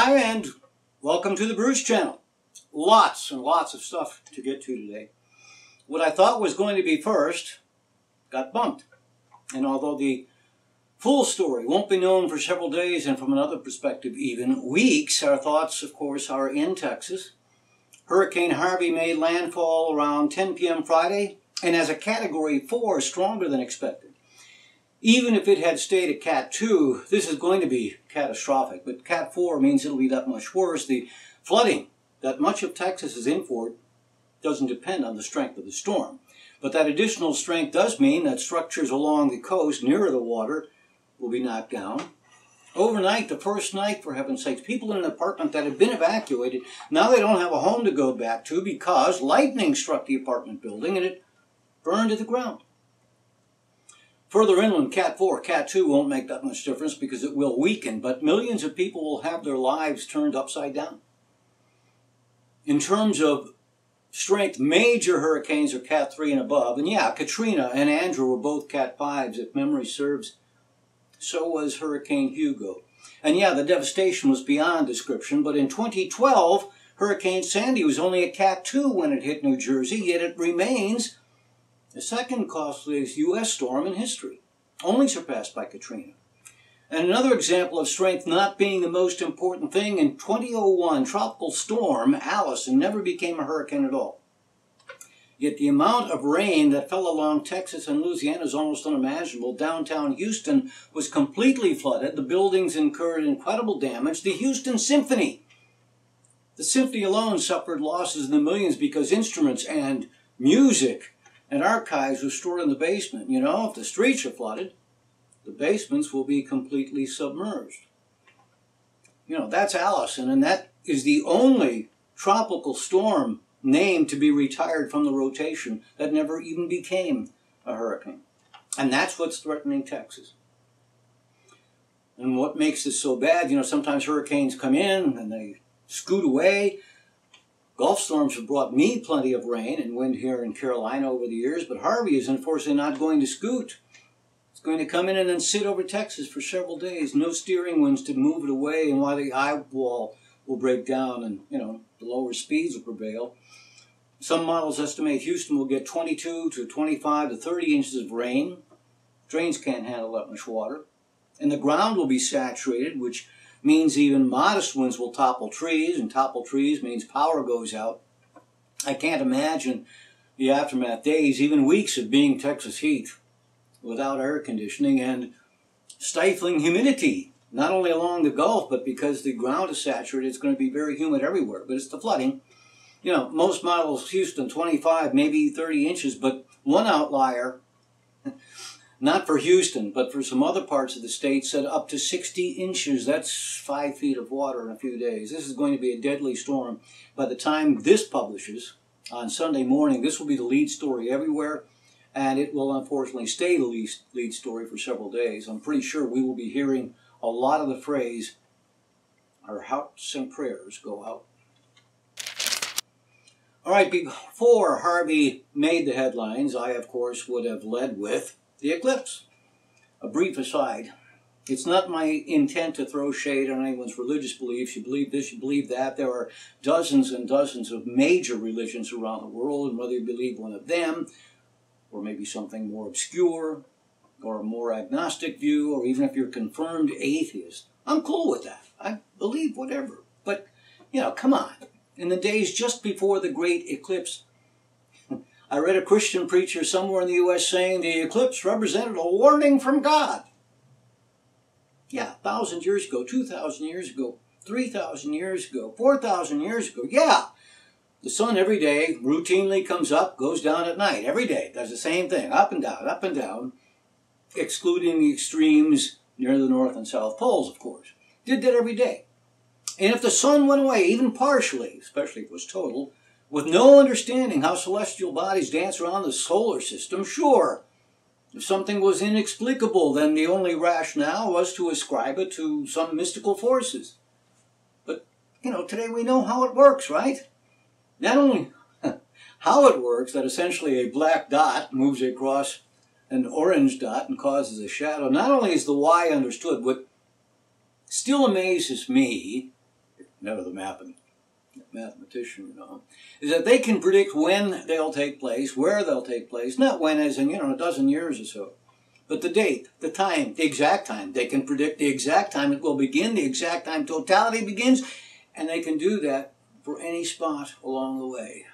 Hi, and welcome to the Bruce channel. Lots and lots of stuff to get to today. What I thought was going to be first got bumped. And although the full story won't be known for several days, and from another perspective even weeks, our thoughts, of course, are in Texas. Hurricane Harvey made landfall around 10 p.m. Friday, and as a Category 4, stronger than expected. Even if it had stayed at Cat 2, this is going to be catastrophic, but Cat 4 means it'll be that much worse. The flooding that much of Texas is in for doesn't depend on the strength of the storm. But that additional strength does mean that structures along the coast nearer the water will be knocked down. Overnight, the first night, for heaven's sakes, people in an apartment that had been evacuated, now they don't have a home to go back to because lightning struck the apartment building and it burned to the ground. Further inland, Cat 4, Cat 2 won't make that much difference because it will weaken, but millions of people will have their lives turned upside down. In terms of strength, major hurricanes are Cat 3 and above, and yeah, Katrina and Andrew were both Cat 5s, if memory serves. So was Hurricane Hugo. And yeah, the devastation was beyond description, but in 2012, Hurricane Sandy was only a Cat 2 when it hit New Jersey, yet it remains the second costliest U.S. storm in history, only surpassed by Katrina. And another example of strength not being the most important thing, in 2001, Tropical Storm Allison never became a hurricane at all. Yet the amount of rain that fell along Texas and Louisiana is almost unimaginable. Downtown Houston was completely flooded. The buildings incurred incredible damage. The Houston Symphony. The symphony alone suffered losses in the millions because instruments and music and archives were stored in the basement. You know, if the streets are flooded, the basements will be completely submerged. You know, that's Allison, and that is the only tropical storm named to be retired from the rotation that never even became a hurricane. And that's what's threatening Texas. And what makes this so bad, you know, sometimes hurricanes come in and they scoot away. Gulf storms have brought me plenty of rain and wind here in Carolina over the years, but Harvey is unfortunately not going to scoot. It's going to come in and then sit over Texas for several days. No steering winds to move it away, and while the eye wall will break down and, you know, the lower speeds will prevail. Some models estimate Houston will get 22 to 25 to 30 inches of rain. Drains can't handle that much water. And the ground will be saturated, which means even modest winds will topple trees, and topple trees means power goes out. I can't imagine the aftermath days, even weeks of being Texas heat without air conditioning and stifling humidity, not only along the Gulf, but because the ground is saturated, it's going to be very humid everywhere. But it's the flooding. You know, most models, Houston, 25, maybe 30 inches, but one outlier, not for Houston, but for some other parts of the state, said up to 60 inches. That's 5 feet of water in a few days. This is going to be a deadly storm. By the time this publishes on Sunday morning, this will be the lead story everywhere, and it will unfortunately stay the lead story for several days. I'm pretty sure we will be hearing a lot of the phrase, "Our hearts and prayers go out." All right, before Harvey made the headlines, I, of course, would have led with the eclipse. A brief aside, it's not my intent to throw shade on anyone's religious beliefs. You believe this, you believe that. There are dozens and dozens of major religions around the world, and whether you believe one of them, or maybe something more obscure, or a more agnostic view, or even if you're a confirmed atheist, I'm cool with that. I believe whatever. But, you know, come on. In the days just before the great eclipse, I read a Christian preacher somewhere in the U.S. saying the eclipse represented a warning from God. Yeah, 1,000 years ago, 2,000 years ago, 3,000 years ago, 4,000 years ago. Yeah, the sun every day routinely comes up, goes down at night. Every day does the same thing, up and down, excluding the extremes near the North and South Poles, of course. Did that every day. And if the sun went away, even partially, especially if it was total, with no understanding how celestial bodies dance around the solar system, sure, if something was inexplicable, then the only rationale was to ascribe it to some mystical forces. But, you know, today we know how it works, right? Not only how it works, that essentially a black dot moves across an orange dot and causes a shadow. Not only is the why understood, what still amazes me never the mathematician, is that they can predict when they'll take place, where they'll take place, not when as in, a dozen years or so, but the date, the time, the exact time. They can predict the exact time it will begin, the exact time totality begins, and they can do that for any spot along the way.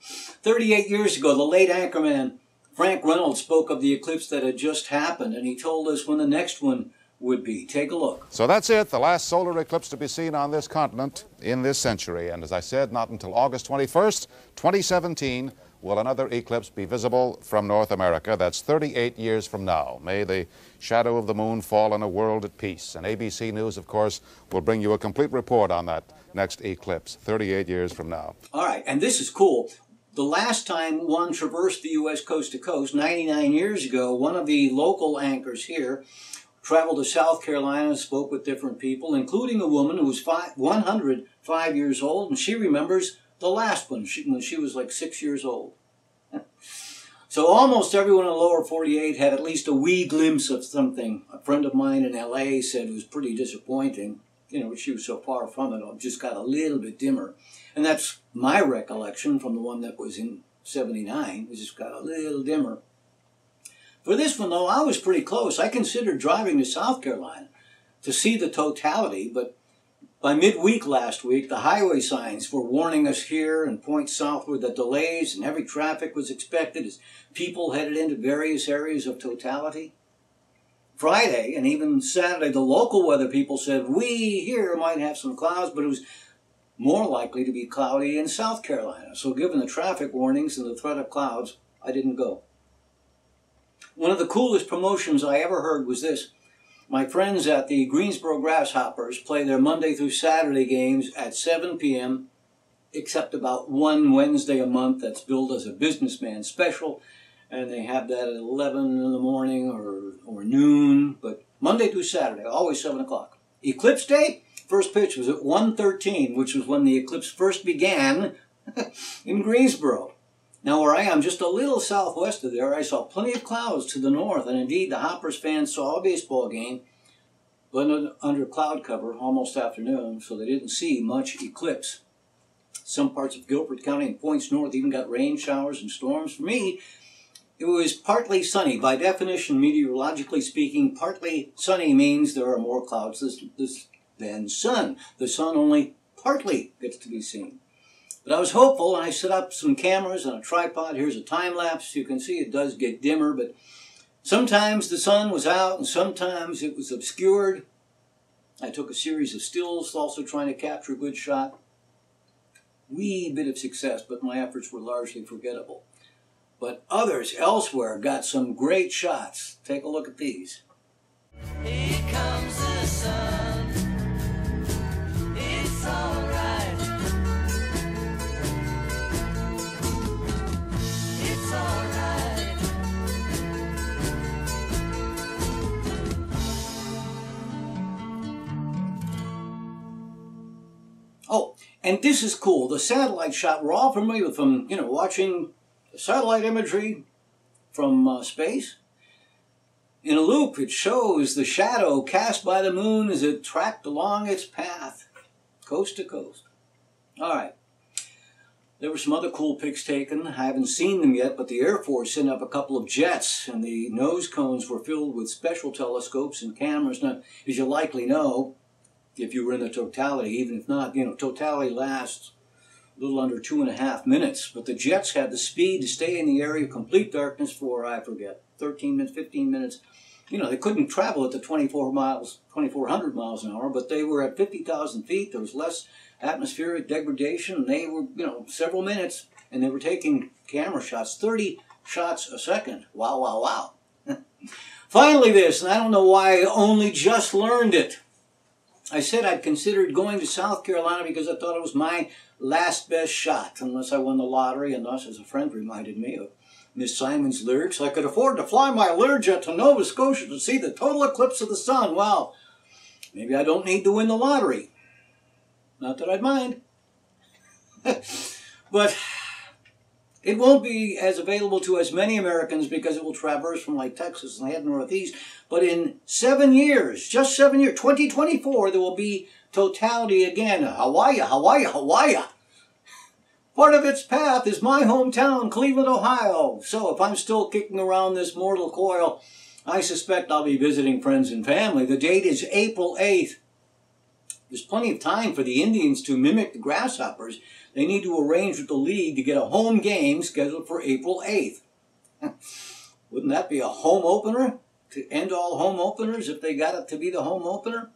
38 years ago, the late anchorman Frank Reynolds spoke of the eclipse that had just happened, and he told us when the next one would be. Take a look. So that's it, the last solar eclipse to be seen on this continent in this century. And as I said, not until August 21st, 2017, will another eclipse be visible from North America. That's 38 years from now. May the shadow of the moon fall on a world at peace. And ABC News, of course, will bring you a complete report on that next eclipse, 38 years from now. All right, and this is cool. The last time one traversed the U.S. coast to coast, 99 years ago, one of the local anchors here traveled to South Carolina and spoke with different people, including a woman who was 105 years old, and she remembers the last one when she was like 6 years old. So almost everyone in the lower 48 had at least a wee glimpse of something. A friend of mine in L.A. said it was pretty disappointing. She was so far from it, it just got a little bit dimmer. And that's my recollection from the one that was in 79. It just got a little dimmer. For this one, though, I was pretty close. I considered driving to South Carolina to see the totality, but by midweek last week, the highway signs were warning us here and points southward that delays and heavy traffic was expected as people headed into various areas of totality. Friday and even Saturday, the local weather people said we here might have some clouds, but it was more likely to be cloudy in South Carolina. So given the traffic warnings and the threat of clouds, I didn't go. One of the coolest promotions I ever heard was this. My friends at the Greensboro Grasshoppers play their Monday through Saturday games at 7 p.m., except about one Wednesday a month that's billed as a businessman special, and they have that at 11 in the morning or noon, but Monday through Saturday, always 7 o'clock. Eclipse day, first pitch was at 1:13, which was when the eclipse first began in Greensboro. Now where I am, just a little southwest of there, I saw plenty of clouds to the north, and indeed the Hoppers fans saw a baseball game, but under cloud cover almost afternoon, so they didn't see much eclipse. Some parts of Guilford County and points north even got rain showers and storms. For me, it was partly sunny. By definition, meteorologically speaking, partly sunny means there are more clouds than sun. The sun only partly gets to be seen. But I was hopeful, and I set up some cameras on a tripod. Here's a time lapse. You can see it does get dimmer, but sometimes the sun was out, and sometimes it was obscured. I took a series of stills, also trying to capture a good shot. Wee bit of success, but my efforts were largely forgettable. But others elsewhere got some great shots. Take a look at these. Here comes the sun. It's all right. It's all right. Oh, and this is cool. The satellite shot we're all familiar with from, watching satellite imagery from space. In a loop, it shows the shadow cast by the moon as it tracked along its path, coast to coast. All right. There were some other cool pics taken. I haven't seen them yet, but the Air Force sent up a couple of jets, and the nose cones were filled with special telescopes and cameras. Now, as you likely know, if you were in the totality, even if not, totality lasts a little under 2.5 minutes, but the jets had the speed to stay in the area of complete darkness for, 13 minutes, 15 minutes. They couldn't travel at the 2,400 miles an hour, but they were at 50,000 feet. There was less atmospheric degradation, and they were, several minutes, and they were taking camera shots, 30 shots a second. Wow, wow, wow. Finally this, and I don't know why I only just learned it. I said I'd considered going to South Carolina because I thought it was my last best shot, unless I won the lottery, and thus, as a friend reminded me of Miss Simon's lyrics, I could afford to fly my Learjet to Nova Scotia to see the total eclipse of the sun. Well, maybe I don't need to win the lottery. Not that I'd mind. But it won't be as available to as many Americans because it will traverse from like Texas and head northeast. But in 7 years, just 7 years, 2024, there will be totality again. Hawaii, Hawaii, Hawaii. Part of its path is my hometown, Cleveland, Ohio. So if I'm still kicking around this mortal coil, I suspect I'll be visiting friends and family. The date is April 8th. There's plenty of time for the Indians to mimic the Grasshoppers. They need to arrange with the league to get a home game scheduled for April 8th. Wouldn't that be a home opener? To end all home openers if they got it to be the home opener?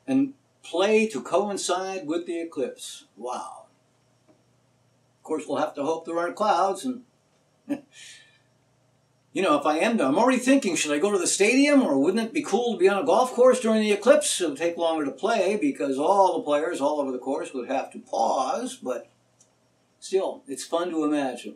And play to coincide with the eclipse. Wow. Of course, we'll have to hope there aren't clouds. And you know, if I'm already thinking, should I go to the stadium, or wouldn't it be cool to be on a golf course during the eclipse? It would take longer to play because all the players all over the course would have to pause, but still, it's fun to imagine.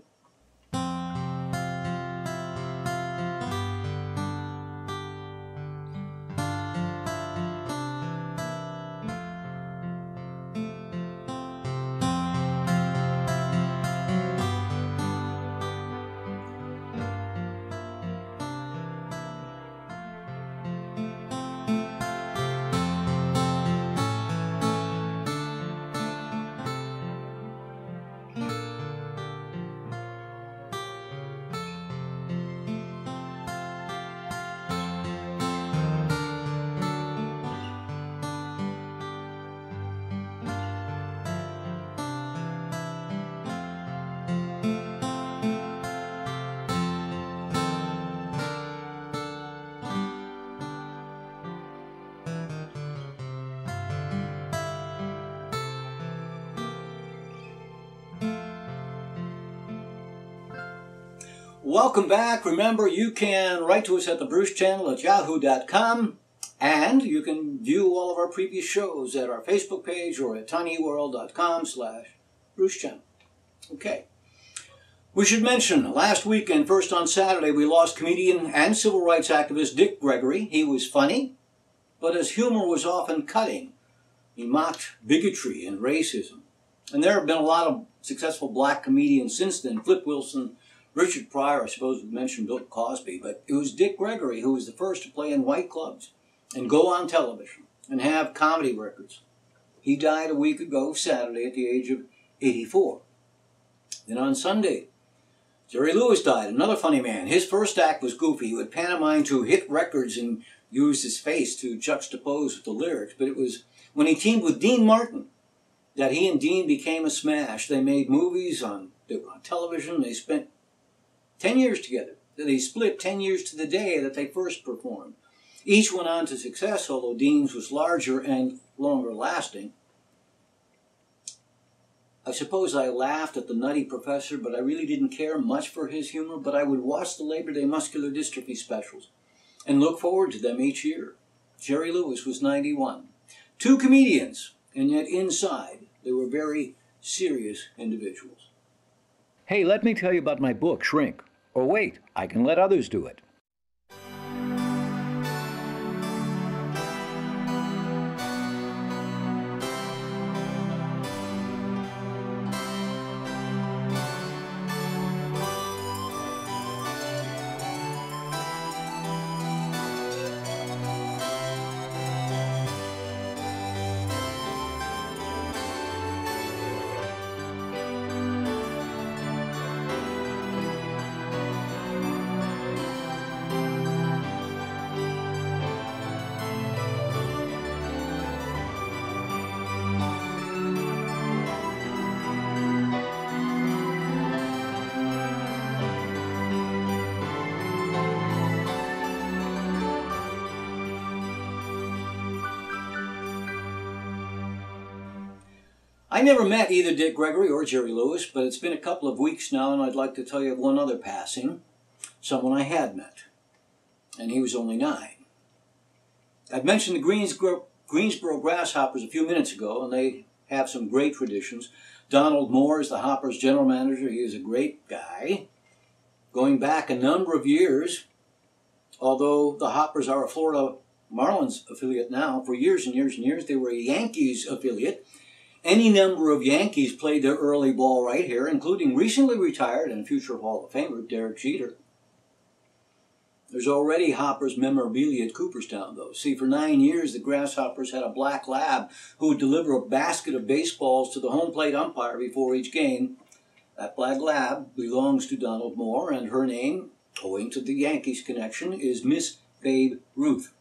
Welcome back. Remember, you can write to us at the Bruce Channel at yahoo.com, and you can view all of our previous shows at our Facebook page or at tinyurl.com/Bruce Channel. Okay. We should mention, last weekend, first on Saturday, we lost comedian and civil rights activist Dick Gregory. He was funny, but his humor was often cutting. He mocked bigotry and racism. And there have been a lot of successful black comedians since then. Flip Wilson, Richard Pryor, I suppose we mentioned Bill Cosby, but it was Dick Gregory who was the first to play in white clubs and go on television and have comedy records. He died a week ago, Saturday, at the age of 84. Then on Sunday, Jerry Lewis died, another funny man. His first act was goofy. He would pantomime to hit records and use his face to juxtapose with the lyrics. But it was when he teamed with Dean Martin that he and Dean became a smash. They made movies on television. They spent 10 years together. They split 10 years to the day that they first performed. Each went on to success, although Dean's was larger and longer lasting. I suppose I laughed at the Nutty Professor, but I really didn't care much for his humor, but I would watch the Labor Day Muscular Dystrophy specials and look forward to them each year. Jerry Lewis was 91. Two comedians, and yet inside they were very serious individuals. Hey, let me tell you about my book, Shrink. Or wait, I can let others do it. I never met either Dick Gregory or Jerry Lewis, but it's been a couple of weeks now, and I'd like to tell you of one other passing, someone I had met, and he was only 9. I've mentioned the Greensboro Grasshoppers a few minutes ago, and they have some great traditions. Donald Moore is the Hoppers general manager. He is a great guy. Going back a number of years, although the Hoppers are a Florida Marlins affiliate now, for years and years and years, they were a Yankees affiliate. Any number of Yankees played their early ball right here, including recently retired and future Hall of Famer Derek Jeter. There's already Hoppers memorabilia at Cooperstown, though. See, for 9 years, the Grasshoppers had a black lab who would deliver a basket of baseballs to the home plate umpire before each game. That black lab belongs to Donald Moore, and her name, owing to the Yankees connection, is Miss Babe Ruth.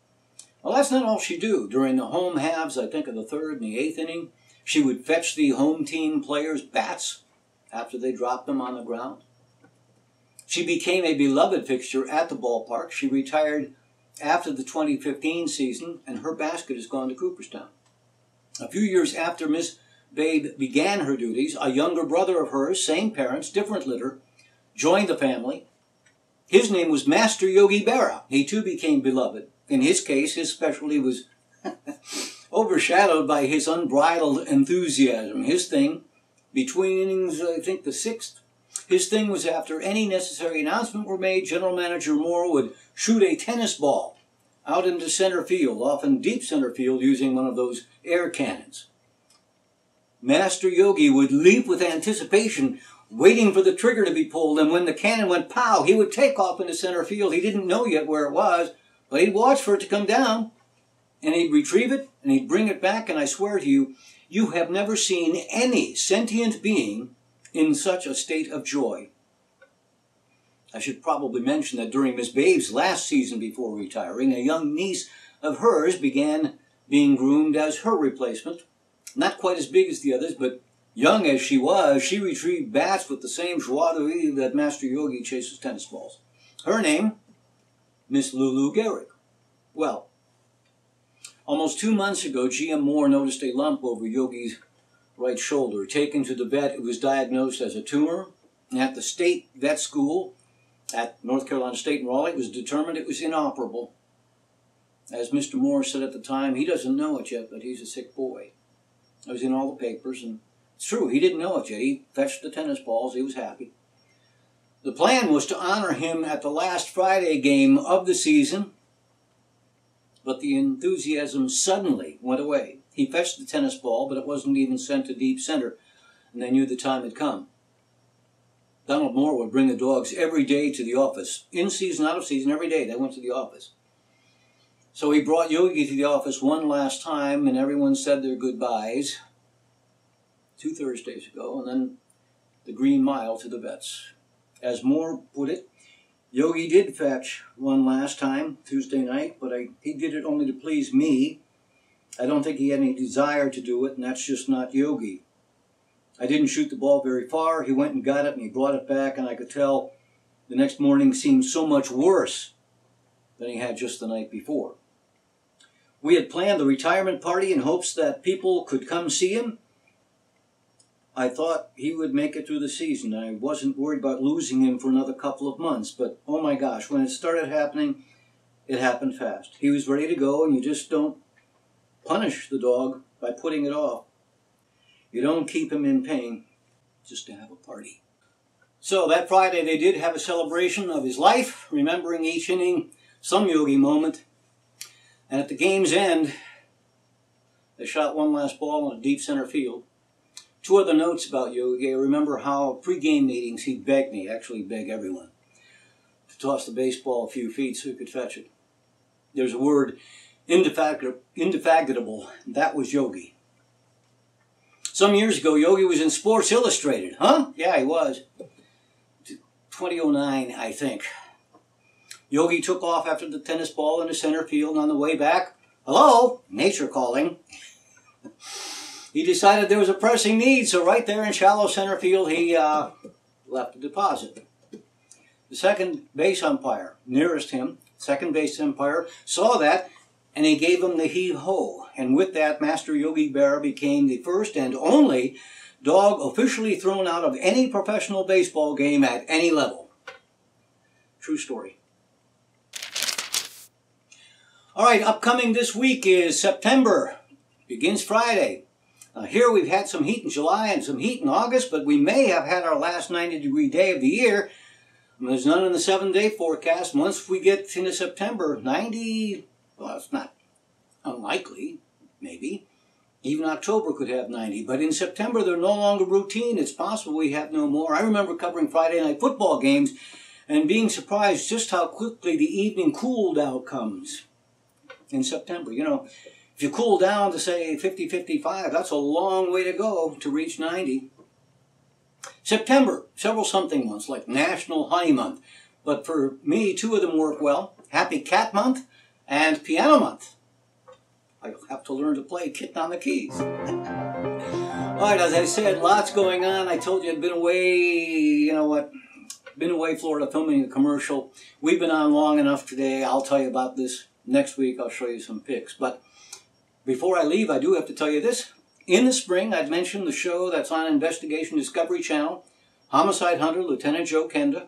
Well, that's not all she'd do. During the home halves, I think of the third and the eighth inning, she would fetch the home team players' bats after they dropped them on the ground. She became a beloved fixture at the ballpark. She retired after the 2015 season, and her basket has gone to Cooperstown. A few years after Miss Babe began her duties, a younger brother of hers, same parents, different litter, joined the family. His name was Master Yogi Berra. He too became beloved. In his case, his specialty was overshadowed by his unbridled enthusiasm. His thing, between innings, I think the sixth, his thing was after any necessary announcement were made, General Manager Moore would shoot a tennis ball out into center field, often deep center field, using one of those air cannons. Master Yogi would leap with anticipation, waiting for the trigger to be pulled, and when the cannon went pow, he would take off into center field. He didn't know yet where it was, but he'd watch for it to come down, and he'd retrieve it, and he'd bring it back, and I swear to you, you have never seen any sentient being in such a state of joy. I should probably mention that during Miss Babe's last season before retiring, a young niece of hers began being groomed as her replacement. Not quite as big as the others, but young as she was, she retrieved bats with the same joie de vivre that Master Yogi chases tennis balls. Her name, Miss Lulu Garrick. Well, almost 2 months ago, GM Moore noticed a lump over Yogi's right shoulder. Taken to the vet, it was diagnosed as a tumor. And at the state vet school at North Carolina State in Raleigh, it was determined it was inoperable. As Mr. Moore said at the time, he doesn't know it yet, but he's a sick boy. It was in all the papers, and it's true, he didn't know it yet. He fetched the tennis balls, he was happy. The plan was to honor him at the last Friday game of the season, but the enthusiasm suddenly went away. He fetched the tennis ball, but it wasn't even sent to deep center, and they knew the time had come. Donald Moore would bring the dogs every day to the office. In season, out of season, every day they went to the office. So he brought Yogi to the office one last time, and everyone said their goodbyes 2 Thursdays ago, and then the Green Mile to the vets. As Moore put it, Yogi did fetch one last time, Tuesday night, but he did it only to please me. I don't think he had any desire to do it, and that's just not Yogi. I didn't shoot the ball very far. He went and got it, and he brought it back, and I could tell the next morning seemed so much worse than he had just the night before. We had planned the retirement party in hopes that people could come see him. I thought he would make it through the season. I wasn't worried about losing him for another couple of months, but oh my gosh, when it started happening, it happened fast. He was ready to go, and you just don't punish the dog by putting it off. You don't keep him in pain just to have a party. So that Friday they did have a celebration of his life, remembering each inning, some Yogi moment. And at the game's end, they shot one last ball in a deep center field. 2 other notes about Yogi. I remember how pre-game meetings he'd beg me, actually beg everyone, to toss the baseball a few feet so he could fetch it. There's a word, indefatigable. That was Yogi. Some years ago, Yogi was in Sports Illustrated. Huh? Yeah, he was. 2009, I think. Yogi took off after the tennis ball into center field, and on the way back, hello, nature calling. He decided there was a pressing need, so right there in shallow center field, he left a deposit. The second base umpire nearest him, second base umpire, saw that, and he gave him the heave-ho. And with that, Master Yogi Berra became the first and only dog officially thrown out of any professional baseball game at any level. True story. All right, upcoming this week is September. Begins Friday. Here we've had some heat in July and some heat in August, but we may have had our last 90-degree day of the year. There's none in the 7-day forecast. Once we get into September, 90, well, it's not unlikely, maybe. Even October could have 90, but in September they're no longer routine. It's possible we have no more. I remember covering Friday night football games, and being surprised just how quickly the evening cool down comes in September. You know, if you cool down to, say, 50, 55, that's a long way to go to reach 90. September, several something months, like National Honey Month. But for me, two of them work well. Happy Cat Month and Piano Month. I have to learn to play Kitten on the Keys. All right, as I said, lots going on. I told you I'd been away, you know what, been away Florida filming a commercial. We've been on long enough today. I'll tell you about this next week. I'll show you some pics. But before I leave, I do have to tell you this. In the spring, I'd mentioned the show that's on Investigation Discovery Channel, Homicide Hunter, Lieutenant Joe Kenda.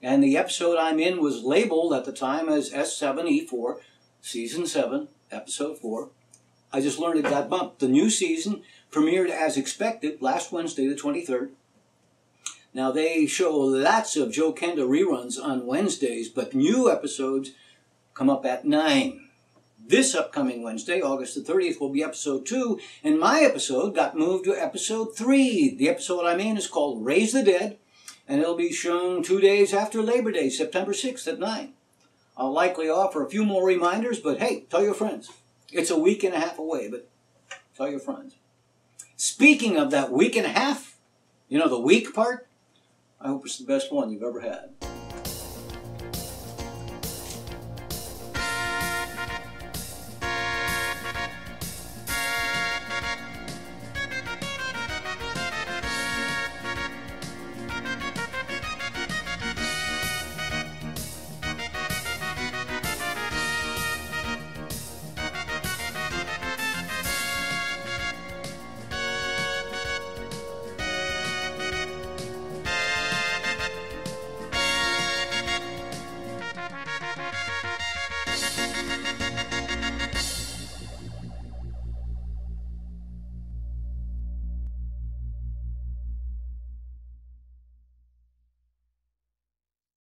And the episode I'm in was labeled at the time as S7E4, Season 7, Episode 4. I just learned it got bumped. The new season premiered as expected last Wednesday, the 23rd. Now, they show lots of Joe Kenda reruns on Wednesdays, but new episodes come up at 9. This upcoming Wednesday, August the 30th, will be Episode 2, and my episode got moved to Episode 3. The episode I'm in is called Raise the Dead, and it'll be shown 2 days after Labor Day, September 6th at 9. I'll likely offer a few more reminders, but hey, tell your friends. It's a week and a half away, but tell your friends. Speaking of that week and a half, you know, the week part, I hope it's the best one you've ever had.